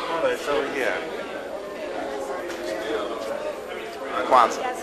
Oh, it's over here. Kwanzaa.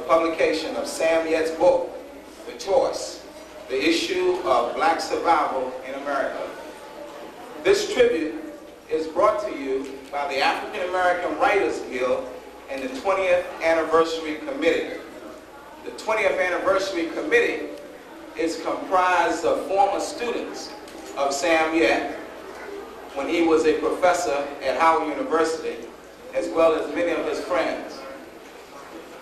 publication of Sam Yette's book, The Choice, The Issue of Black Survival in America. This tribute is brought to you by the African American Writers Guild and the 20th Anniversary Committee. The 20th Anniversary Committee is comprised of former students of Sam Yette when he was a professor at Howard University, as well as many of his friends.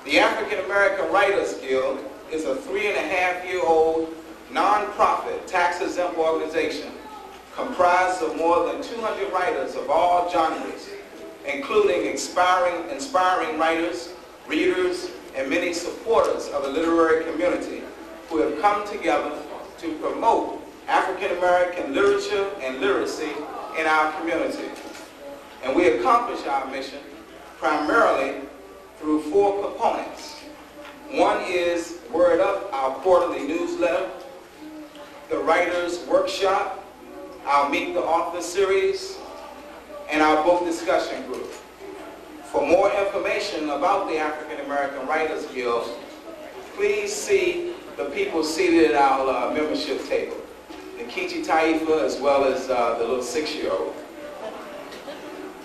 The African American Writers Guild is a 3.5-year-old non-profit tax-exempt organization comprised of more than 200 writers of all genres, including inspiring writers, readers, and many supporters of the literary community who have come together to promote African American literature and literacy in our community. And we accomplish our mission primarily through 4 components. One is Word Up, our quarterly newsletter, the Writers Workshop, our Meet the Author series, and our book discussion group. For more information about the African American Writers Guild, please see the people seated at our membership table, Nkechi Taifa, as well as the little 6-year-old.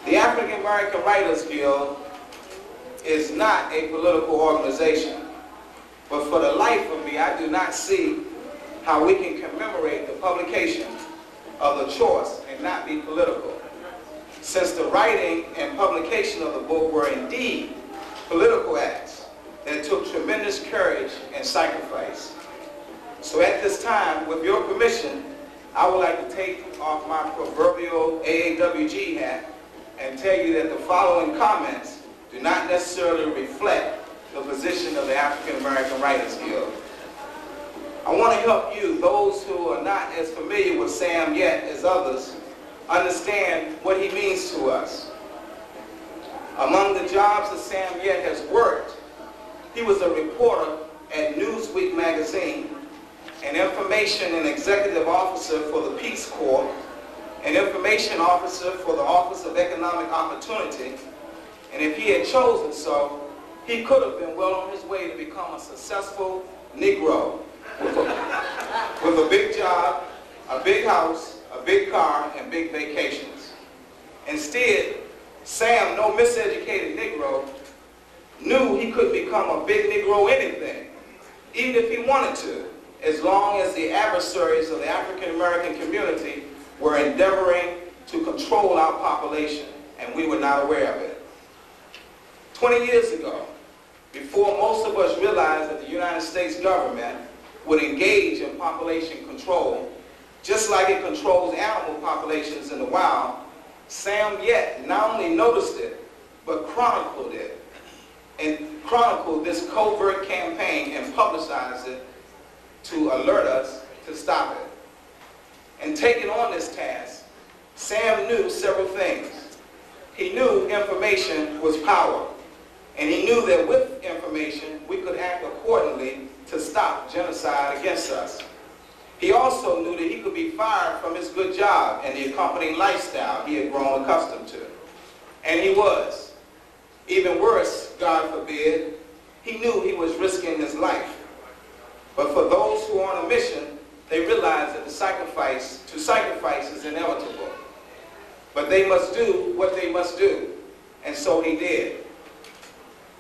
The African American Writers Guild is not a political organization, but for the life of me, I do not see how we can commemorate the publication of The Choice and not be political, since the writing and publication of the book were indeed political acts that took tremendous courage and sacrifice. So at this time, with your permission, I would like to take off my proverbial AAWG hat and tell you that the following comments do not necessarily reflect the position of the African American Writers Guild. I want to help you, those who are not as familiar with Sam Yette as others, understand what he means to us. Among the jobs that Sam Yette has worked, he was a reporter at Newsweek magazine, an information and executive officer for the Peace Corps, an information officer for the Office of Economic Opportunity, and if he had chosen so, he could have been well on his way to become a successful Negro with a big job, a big house, a big car, and big vacations. Instead, Sam, no miseducated Negro, knew he could become a big Negro anything, even if he wanted to, as long as the adversaries of the African American community were endeavoring to control our population, and we were not aware of it. 20 years ago, before most of us realized that the United States government would engage in population control, just like it controls animal populations in the wild, Sam Yette not only noticed it, but chronicled it, and chronicled this covert campaign and publicized it to alert us to stop it. And taking on this task, Sam knew several things. He knew information was power, and he knew that with information, we could act accordingly to stop genocide against us. He also knew that he could be fired from his good job and the accompanying lifestyle he had grown accustomed to. And he was. Even worse, God forbid, he knew he was risking his life. But for those who are on a mission, they realize that to sacrifice is inevitable. But they must do what they must do, and so he did.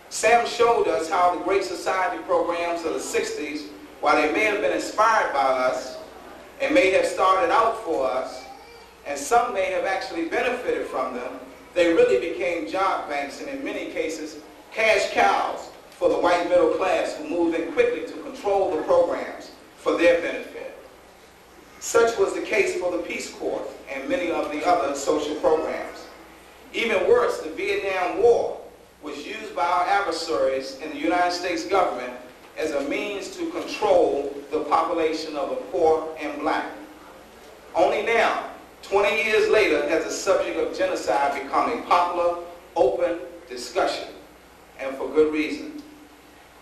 Sam showed us how the Great Society programs of the 60s, while they may have been inspired by us and may have started out for us, and some may have actually benefited from them, they really became job banks and in many cases cash cows for the white middle class who moved in quickly to control the programs for their benefit. Such was the case for the Peace Corps and many of the other social programs. Even worse, the Vietnam War was used by our adversaries in the United States government as a means to control the population of the poor and black. Only now, 20 years later, has the subject of genocide become a popular, open discussion, and for good reason.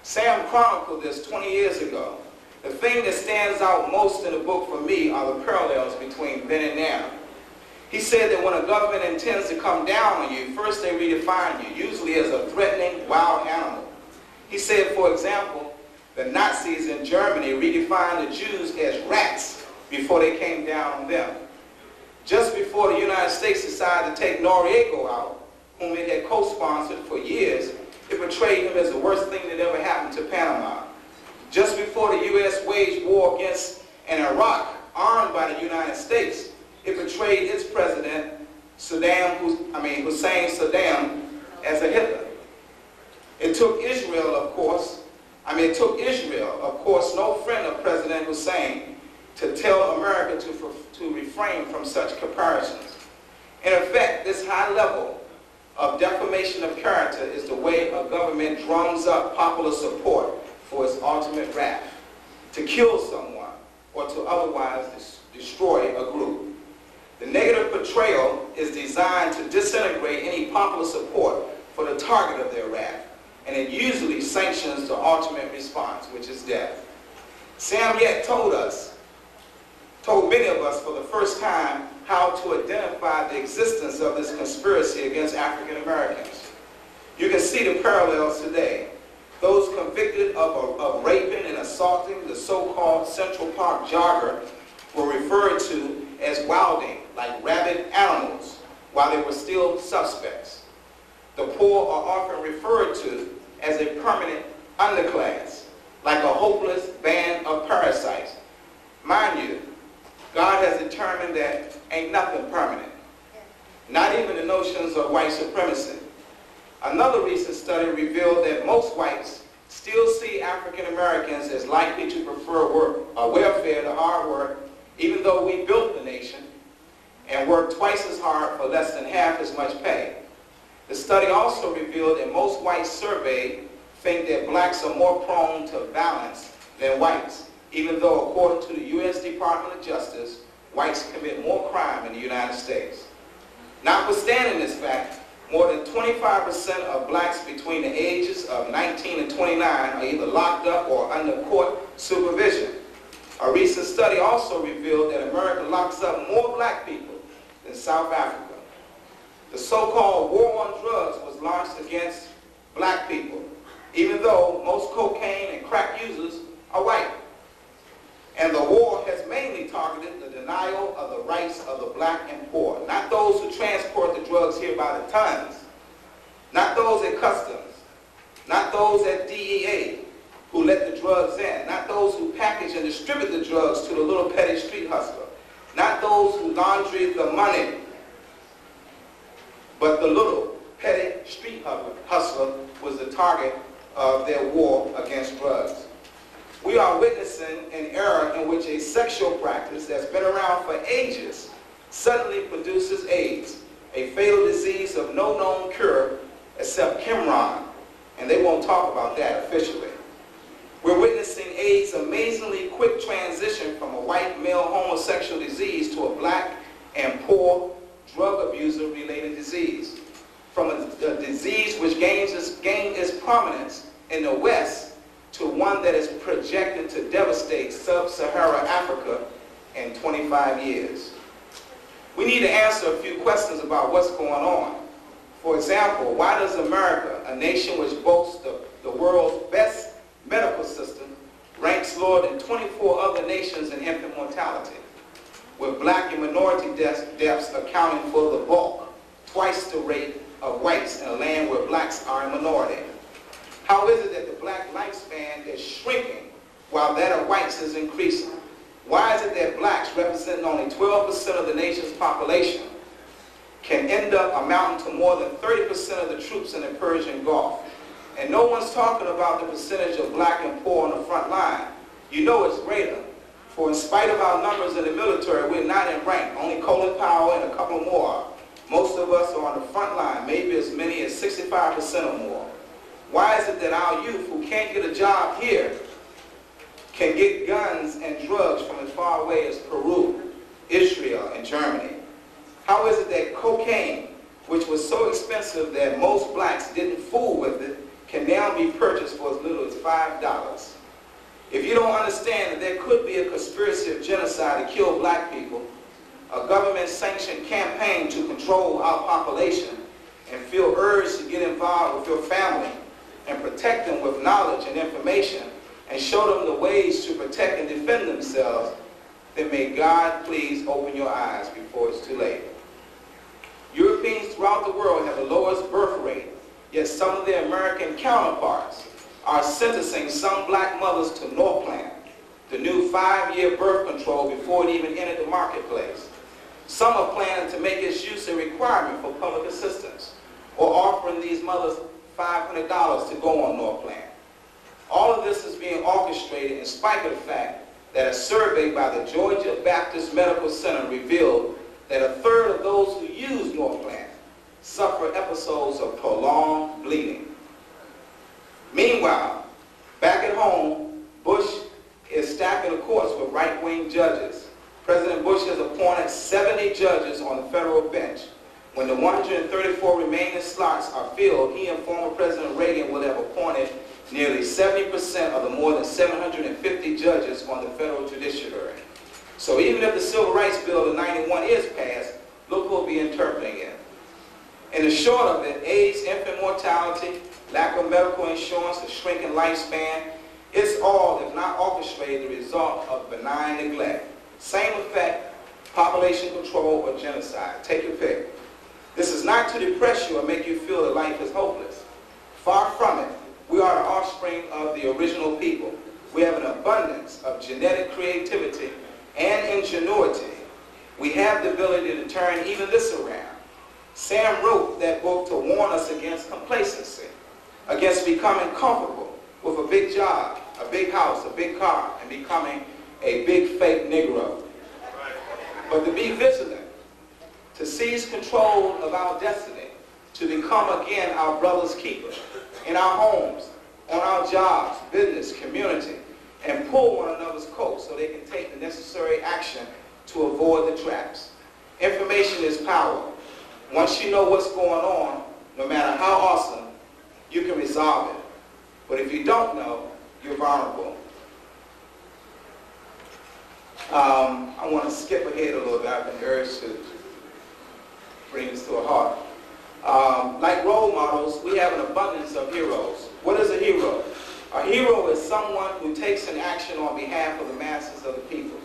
Sam chronicled this 20 years ago. The thing that stands out most in the book for me are the parallels between then and now. He said that when a government intends to come down on you, first they redefine you, usually as a threatening wild animal. He said, for example, the Nazis in Germany redefined the Jews as rats before they came down on them. Just before the United States decided to take Noriega out, whom it had co-sponsored for years, it portrayed him as the worst thing that ever happened to Panama. Just before the U.S. waged war against an Iraq armed by the United States, it portrayed its president, Hussein Saddam, as a Hitler. It took Israel, of course, no friend of President Hussein, to tell America to refrain from such comparisons. In effect, this high level of defamation of character is the way a government drums up popular support for its ultimate wrath, to kill someone or to otherwise destroy a group. The negative portrayal is designed to disintegrate any popular support for the target of their wrath, and it usually sanctions the ultimate response, which is death. Sam Yette told many of us for the first time how to identify the existence of this conspiracy against African Americans. You can see the parallels today. Those convicted of raping and assaulting the so-called Central Park jogger were referred to as wilding, like rabid animals, while they were still suspects. The poor are often referred to as a permanent underclass, like a hopeless band of parasites. Mind you, God has determined that ain't nothing permanent, not even the notions of white supremacy. Another recent study revealed that most whites still see African Americans as likely to prefer welfare to hard work, even though we built the nation and worked twice as hard for less than half as much pay. The study also revealed that most whites surveyed think that blacks are more prone to violence than whites, even though, according to the U.S. Department of Justice, whites commit more crime in the United States. Notwithstanding this fact, more than 25% of blacks between the ages of 19 and 29 are either locked up or under court supervision. A recent study also revealed that America locks up more black people than South Africa. The so-called war on drugs was launched against black people, even though most cocaine and crack users are white. And the war has mainly targeted the denial of the rights of the black and poor, not those who transport the drugs here by the tons, not those at customs, not those at DEA who let the drugs in, not those who package and distribute the drugs to the little petty street hustler, not those who laundry the money, but the little petty street hustler was the target of their war against drugs. We are witnessing an era in which a sexual practice that's been around for ages suddenly produces AIDS, a fatal disease of no known cure except Qumran, and they won't talk about that officially. We're witnessing AIDS' amazingly quick transition from a white male homosexual disease to a black and poor drug abuser-related disease, from a disease which gained its prominence in the West to one that is projected to devastate sub-Saharan Africa in 25 years. We need to answer a few questions about what's going on. For example, why does America, a nation which boasts the world's best medical system, ranks lower than 24 other nations in infant mortality, with black and minority deaths accounting for the bulk, twice the rate of whites in a land where blacks are a minority? How is it that the black lifespan is shrinking while that of whites is increasing? Why is it that blacks, representing only 12% of the nation's population, can end up amounting to more than 30% of the troops in the Persian Gulf? And no one's talking about the percentage of black and poor on the front line. You know it's greater, for in spite of our numbers in the military, we're not in rank. Only Colin Powell and a couple more. Most of us are on the front line, maybe as many as 65% or more. Why is it that our youth who can't get a job here can get guns and drugs from as far away as Peru, Israel, and Germany? How is it that cocaine, which was so expensive that most blacks didn't fool with it, can now be purchased for as little as $5? If you don't understand that there could be a conspiracy of genocide to kill black people, a government-sanctioned campaign to control our population, and feel urged to get involved with your family and protect them with knowledge and information and show them the ways to protect and defend themselves, then may God please open your eyes before it's too late. Europeans throughout the world have the lowest birth rate, yet some of their American counterparts are sentencing some black mothers to Norplant, the new 5-year birth control, before it even entered the marketplace. Some are planning to make its use a requirement for public assistance, or offering these mothers $500 to go on Norplant. All of this is being orchestrated in spite of the fact that a survey by the Georgia Baptist Medical Center revealed that a third of those who use Norplant suffer episodes of prolonged bleeding. Meanwhile, back at home, Bush is stacking the courts with right-wing judges. President Bush has appointed 70 judges on the federal bench. When the 134 remaining slots are filled, he and former President Reagan will have appointed nearly 70% of the more than 750 judges on the federal judiciary. So even if the Civil Rights Bill of '91 is passed, look who will be interpreting it. In the short of it, AIDS, infant mortality, lack of medical insurance, a shrinking lifespan, it's all, if not orchestrated, the result of benign neglect. Same effect, population control or genocide. Take your pick. This is not to depress you or make you feel that life is hopeless. Far from it. We are the offspring of the original people. We have an abundance of genetic creativity and ingenuity. We have the ability to turn even this around. Sam wrote that book to warn us against complacency, against becoming comfortable with a big job, a big house, a big car, and becoming a big fake Negro. But to be vigilant, to seize control of our destiny, to become again our brother's keeper in our homes, on our jobs, business, community, and pull one another's coats so they can take the necessary action to avoid the traps. Information is power. Once you know what's going on, no matter how awesome, you can resolve it. But if you don't know, you're vulnerable. I want to skip ahead a little bit. I've been urged to bring this to a halt. Like role models, we have an abundance of heroes. What is a hero? A hero is someone who takes an action on behalf of the masses of the people.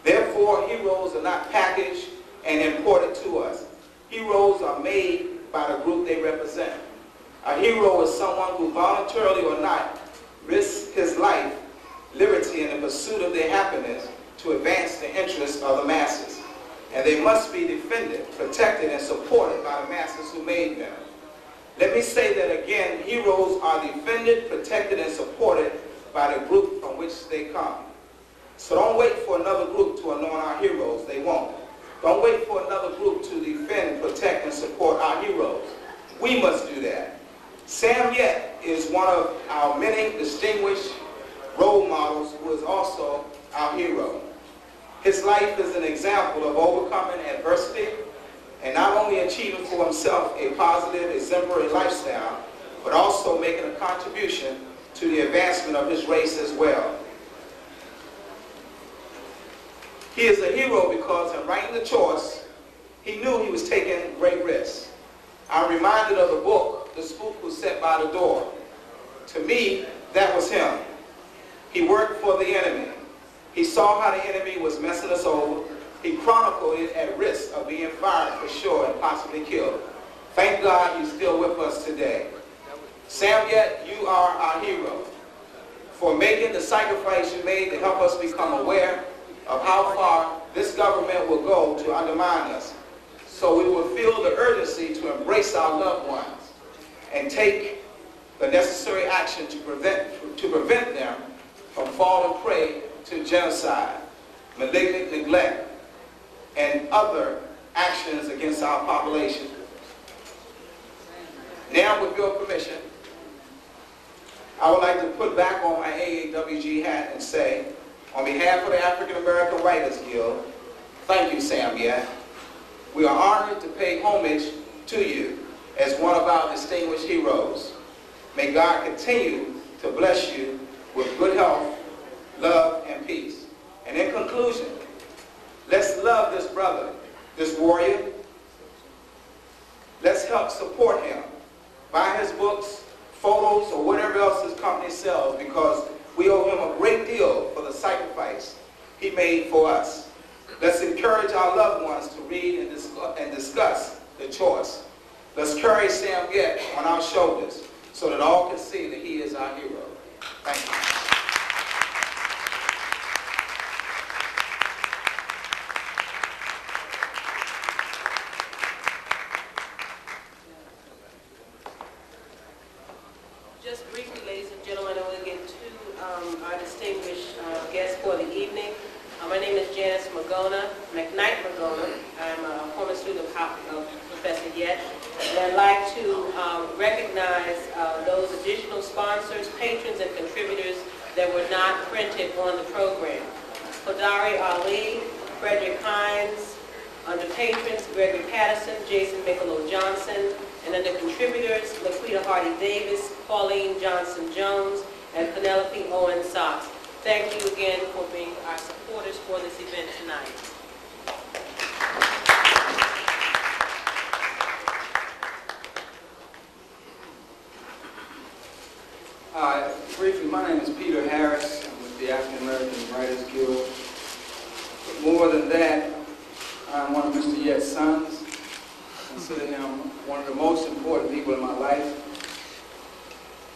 Therefore, heroes are not packaged and imported to us. Heroes are made by the group they represent. A hero is someone who voluntarily or not risks his life, liberty, in the pursuit of their happiness to advance the interests of the masses. And they must be defended, protected, and supported by the masses who made them. Let me say that again, heroes are defended, protected, and supported by the group from which they come. So don't wait for another group to anoint our heroes. They won't. Don't wait for another group to defend, protect, and support our heroes. We must do that. Sam Yette is one of our many distinguished role models who is also our hero. His life is an example of overcoming adversity and not only achieving for himself a positive, exemplary lifestyle, but also making a contribution to the advancement of his race as well. He is a hero because in writing the choice, he knew he was taking great risks. I'm reminded of the book, The Spook Who Sat by the Door. To me, that was him. He worked for the enemy. He saw how the enemy was messing us over. He chronicled it at risk of being fired for sure and possibly killed. Thank God he's still with us today. Sam Yette, you are our hero for making the sacrifice you made to help us become aware of how far this government will go to undermine us, so we will feel the urgency to embrace our loved ones and take the necessary action to prevent them from falling prey to genocide, malignant neglect, and other actions against our population. Now, with your permission, I would like to put back on my AAWG hat and say, on behalf of the African American Writers Guild, thank you, Sam Yette. We are honored to pay homage to you as one of our distinguished heroes. May God continue to bless you with good health, love, and peace. And in conclusion, let's love this brother, this warrior. Let's help support him. Buy his books, photos, or whatever. ourselves because we owe him a great deal for the sacrifice he made for us. Let's encourage our loved ones to read and discuss the choice. Let's carry Sam Yette on our shoulders so that all can see that he is our hero. Thank you. Just briefly, ladies and gentlemen, I will get to our distinguished guests for the evening. My name is Janice McKnight Magona. I'm a former student of Professor Yette. And I'd like to recognize those additional sponsors, patrons, and contributors that were not printed on the program. Hodari Ali, Frederick Hines, under patrons, Gregory Patterson, Jason Michelow Johnson, and under contributors, Laquita Hardy Davis, Pauline Johnson Jones, and Penelope Owen Sox. Thank you again for being our supporters for this event tonight. Briefly, my name is Peter Harris. I'm with the African American Writers Guild. But more than that, I'm one of Mr. Yette's sons. I consider him one of the most important people in my life.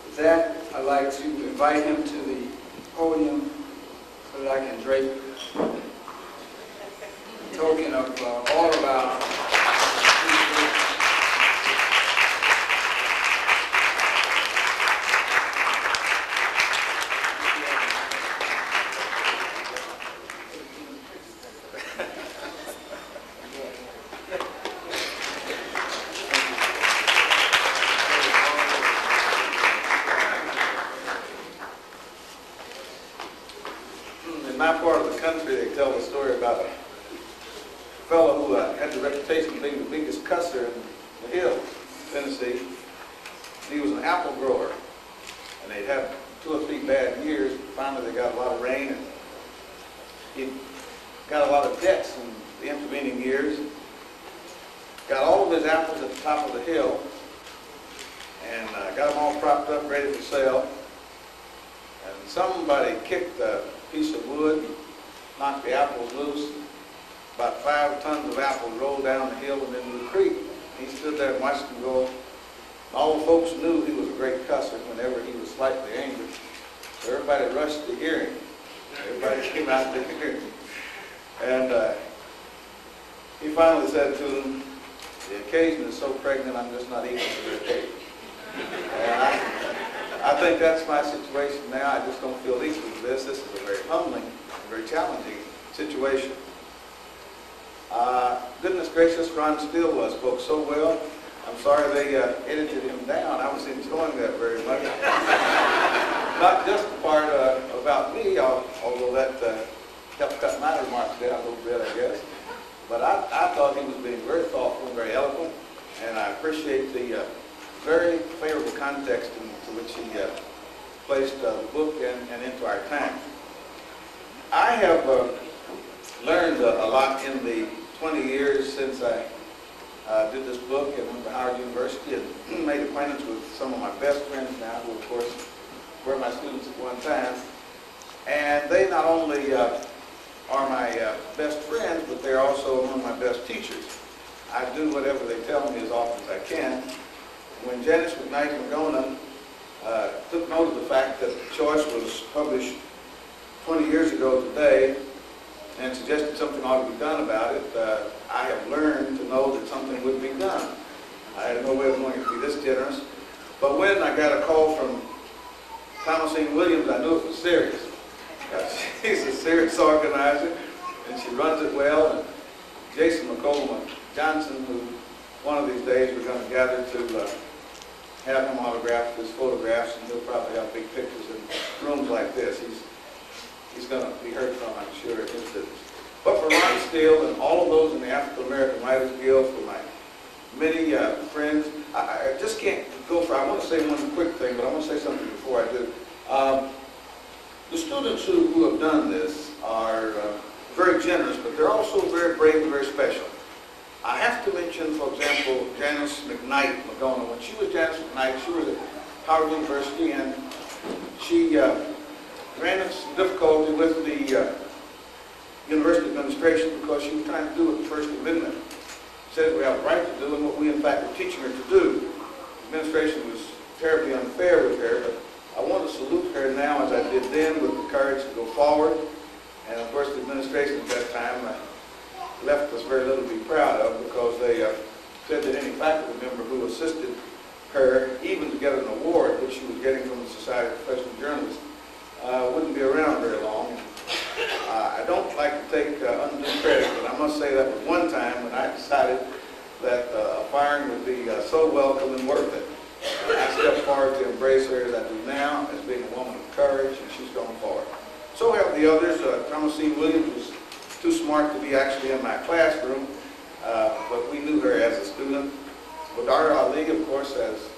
With that, I'd like to invite him to the podium so that I can drape a token of all of our my part of the country, they tell the story about a fellow who had the reputation of being the biggest cusser in the hills, Tennessee. He was an apple grower, and they'd have 2 or 3 bad years. Finally, they got a lot of rain, and he got a lot of debts in the intervening years. Got all of his apples at the top of the hill, and got them all propped up, ready for sale. And somebody kicked a piece of wood, knocked the apples loose. About 5 tons of apples rolled down the hill and into the creek. He stood there and watched them go. All the folks knew he was a great cusser whenever he was slightly angry. So everybody rushed to hear him. Everybody came out to hear him. And he finally said to them, "The occasion is so pregnant, I'm just not equal to the occasion." And I think that's my situation now. I just don't feel equal to this. This is a very humbling, very challenging situation. Goodness gracious, Ron Steele spoke so well. I'm sorry they edited him down. I was enjoying that very much. Not just the part about me, although that helped cut my remarks down a little bit, I guess. But I thought he was being very thoughtful and very eloquent, and I appreciate the very favorable context into which he placed the book and into our time. I have learned a lot in the 20 years since I did this book and went to Howard University and made acquaintance with some of my best friends now, who of course were my students at one time. And they not only are my best friends, but they're also among my best teachers. I do whatever they tell me as often as I can. When Janice McKnight Magona took note of the fact that the choice was published 20 years ago today and suggested something ought to be done about it, I have learned to know that something would be done. I had no way of knowing it to be this generous. But when I got a call from Thomasine Williams, I knew it was serious. She's a serious organizer, and she runs it well. And Jason Michelow Johnson, who one of these days we're going to gather to have him autograph his photographs, and he'll probably have big pictures in rooms like this. He's going to be heard from, I'm sure, in his business. But for Ron Steele and all of those in the African American Writers Guild, for my many friends, I just can't go for, I want to say one quick thing, but I want to say something before I do. The students who have done this are very generous, but they're also very brave and very special. I have to mention, for example, Janice McKnight Magona. When she was Janice McKnight, she was at Howard University, and She ran into some difficulty with the university administration because she was trying to do what the First Amendment says we have a right to do and what we in fact were teaching her to do. The administration was terribly unfair with her, but I want to salute her now as I did then with the courage to go forward. And of course the administration at that time left us very little to be proud of because they said that any faculty member who assisted her, even to get an award, which she was getting from the Society of Professional Journalists, wouldn't be around very long. I don't like to take undue credit, but I must say that was one time when I decided that a firing would be so welcome and worth it. I stepped forward to embrace her as I do now, as being a woman of courage, and she's gone forward. So have the others. Thomasine Williams was too smart to be actually in my classroom, but we knew her as a student. Badar Ali, of course, has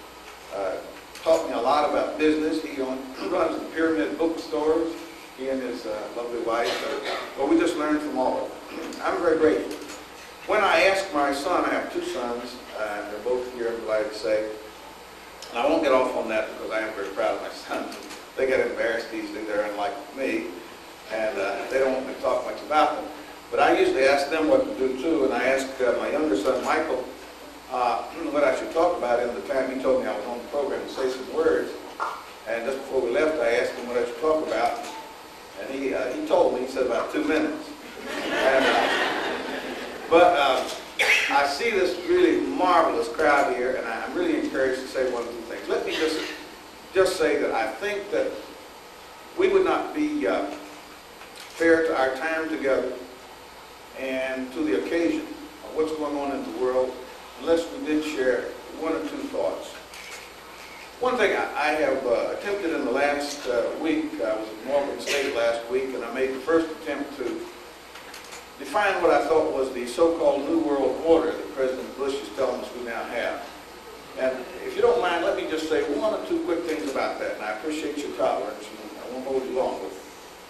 taught me a lot about business. He runs the Pyramid bookstores. He and his lovely wife. Well, we just learned from all of them. I'm very grateful. When I asked my son, I have two sons, and they're both here, I'm delighted to say, and I won't get off on that because I am very proud of my sons. They get embarrassed easily. They're unlike me, and they don't want me to talk much about them. But I usually ask them what to do too, and I asked my younger son, Michael, what I should talk about in the time he told me I was on the program to say some words. And just before we left, I asked him what I should talk about. And he told me, he said about 2 minutes. But I see this really marvelous crowd here, and I'm really encouraged to say one or two things. Let me just say that I think that we would not be fair to our time together and to the occasion of what's going on in the world unless we did share one or two thoughts. One thing I have attempted in the last week, I was at Morgan State last week, and I made the first attempt to define what I thought was the so-called New World Order that President Bush is telling us we now have. And if you don't mind, let me just say one or two quick things about that, and I appreciate your tolerance, and I won't hold you long. But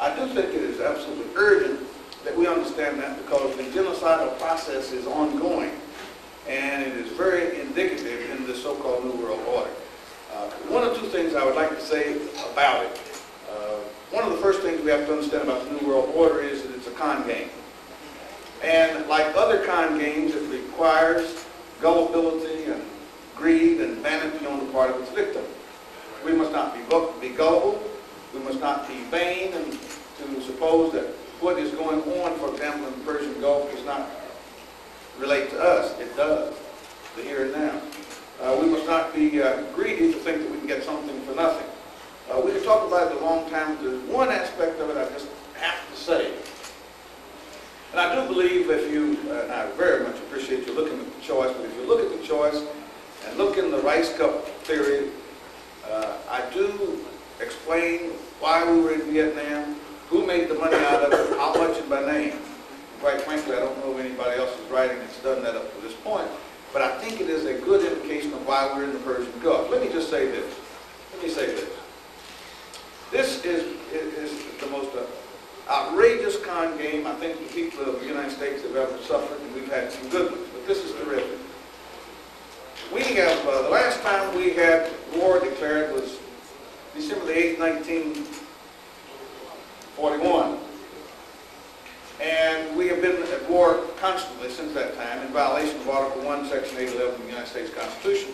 I do think it is absolutely urgent that we understand that because the genocidal process is ongoing, and it is very indicative in the so-called New World Order. One or two things I would like to say about it. One of the first things we have to understand about the New World Order is that it's a con game. And like other con games, it requires gullibility and greed and vanity on the part of its victim. We must not be gullible. We must not be vain and to suppose that what is going on, for example, in the Persian Gulf does not relate to us. It does, the here and now. We must not be greedy to think that we can get something for nothing. We could talk about it a long time. There's one aspect of it I just have to say. And I do believe if you, and I very much appreciate you looking at the choice, but if you look at the choice and look in the Rice Cup theory, I do explain why we were in Vietnam, who made the money out of it, how much, and by name. Quite frankly, I don't know of anybody else's writing that's done that up to this point. But I think it is a good indication of why we're in the Persian Gulf. Let me just say this. Let me say this. This is the most outrageous con game I think the people of the United States have ever suffered, and we've had some good ones, but this is terrific. We have, the last time we had war declared was December the 8th, 1941. And we have been at war constantly since that time in violation of Article 1, Section 811 of the United States Constitution.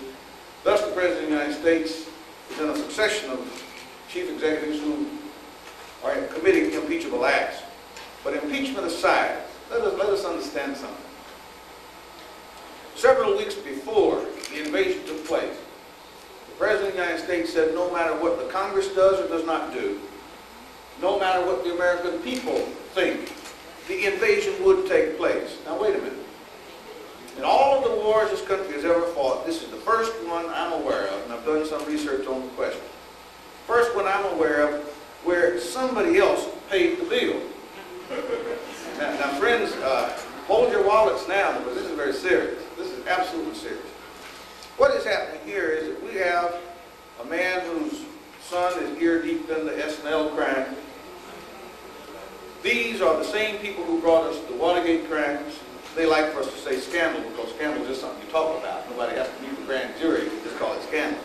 Thus, the President of the United States is in a succession of chief executives who are committing impeachable acts. But impeachment aside, let us understand something. Several weeks before the invasion took place, the President of the United States said no matter what the Congress does or does not do, no matter what the American people think, the invasion would take place. Now wait a minute. In all of the wars this country has ever fought, this is the first one I'm aware of, and I've done some research on the question. First one I'm aware of where somebody else paid the bill. Now friends, hold your wallets now because this is very serious. This is absolutely serious. What is happening here is that we have a man whose son is ear deep in the S&L crime. These are the same people who brought us the Watergate crimes. They like for us to say scandal because scandal is just something you talk about. Nobody has to meet the grand jury. You just call it scandal.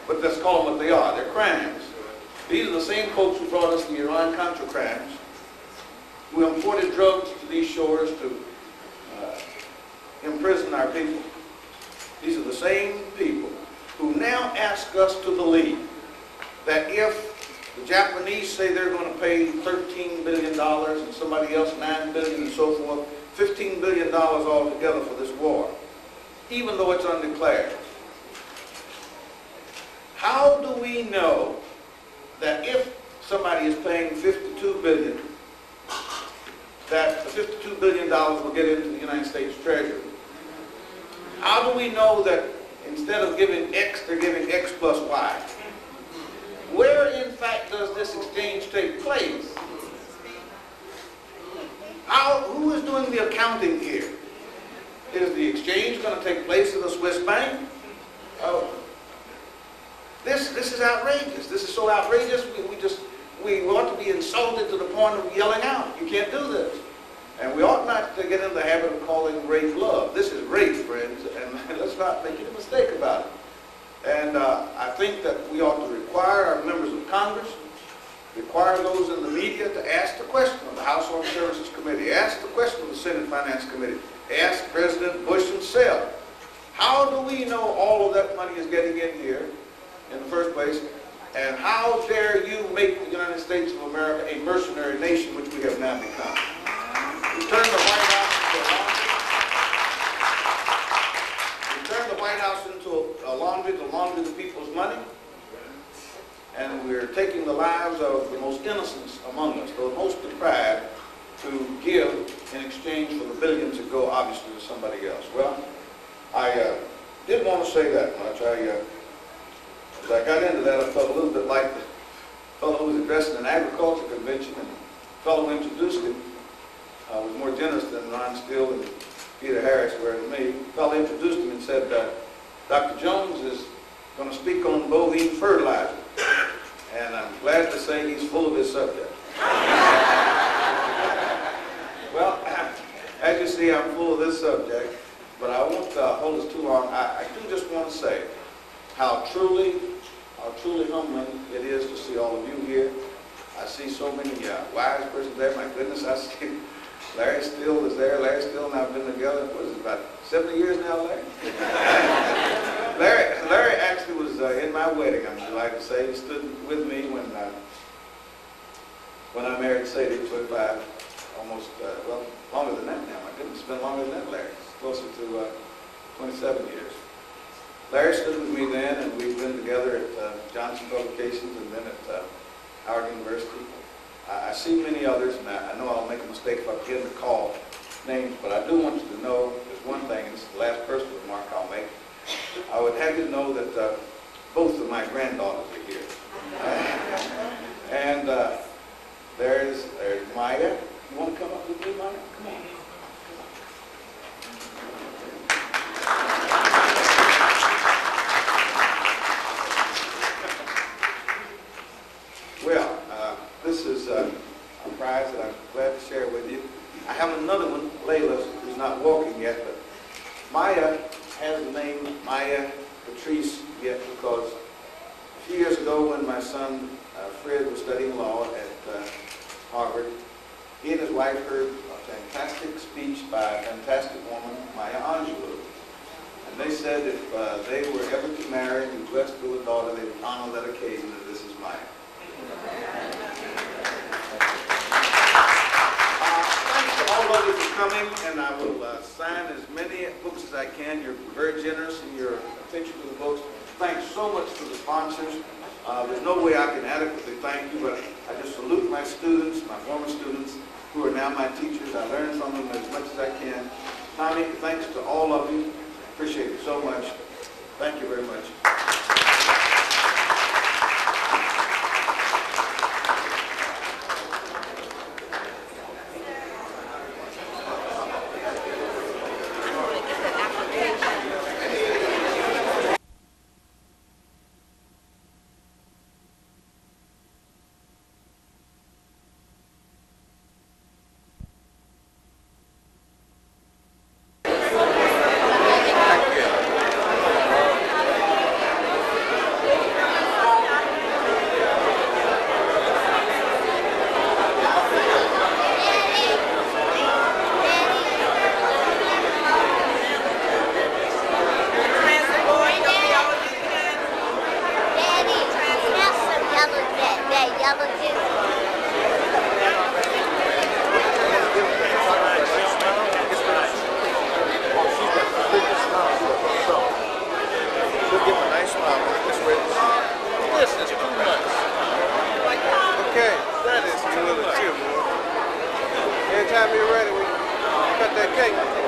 But let's call them what they are. They're crimes. These are the same folks who brought us the Iran-Contra crimes, who imported drugs to these shores to imprison our people. These are the same people who now ask us to believe that if the Japanese say they're going to pay $13 billion and somebody else $9 billion and so forth, $15 billion altogether for this war, even though it's undeclared. How do we know that if somebody is paying $52 billion, that the $52 billion will get into the United States Treasury? How do we know that instead of giving X, they're giving X plus Y? Where, in fact, does this exchange take place? Who is doing the accounting here? Is the exchange going to take place in the Swiss bank? Oh, this is outrageous. This is so outrageous. We ought to be insulted to the point of yelling out. You can't do this. And we ought not to get into the habit of calling rape love. This is rape, friends, and let's not make any mistake about it. And I think that we ought to require our members of Congress, require those in the media to ask the question of the House Armed Services Committee, ask the question of the Senate Finance Committee, ask President Bush himself, how do we know all of that money is getting in here in the first place? And how dare you make the United States of America a mercenary nation, which we have now become? We turned the White House into a laundry to launder the people's money. And we're taking the lives of the most innocent among us, the most deprived, to give in exchange for the billions that go, obviously, to somebody else. Well, I didn't want to say that much. As I got into that, I felt a little bit like the fellow who was addressing an agriculture convention, and the fellow who introduced him was more generous than Ron Steele and Peter Harris were to me. The fellow introduced him and said, Dr. Jones is going to speak on bovine fertilizer. And I'm glad to say he's full of his subject. Well, as you see, I'm full of this subject, but I won't hold us too long. I do just want to say how truly humbling it is to see all of you here. I see so many wise persons there. My goodness, I see Larry Steele is there. Larry Steele and I have been together, what is it, about 70 years now, Larry? Larry actually was in my wedding, I'm delighted to say. He stood with me when I married Sadie, 25, almost, well, longer than that now. My goodness, it's been longer than that, Larry. It's closer to 27 years. Larry stood with me then, and we've been together at Johnson Publications and then at Howard University. I see many others, and I know I'll make a mistake if I begin to call names, but I do want you to know there's one thing, and this is the last personal remark I'll make. I would have you to know that both of my granddaughters are here. And there's Maya. You want to come up with me, Maya? Come on. Well, this is a prize that I'm glad to share with you. I have another one, Layla, who's not walking yet, but Maya has the name Maya Patrice Yette because a few years ago when my son Fred was studying law at Harvard, he and his wife heard a fantastic speech by a fantastic woman, Maya Angelou. And they said if they were ever to marry and blessed with a daughter, they would honor that occasion, and this is Maya. Thanks to all of you for coming, and I will sign as many books as I can. You're very generous in your attention to the books. Thanks so much to the sponsors. There's no way I can adequately thank you, but I just salute my students, my former students, who are now my teachers. I learn from them as much as I can. Tommy, thanks to all of you. Appreciate it so much. Thank you very much. anytime you're ready, we cut that cake.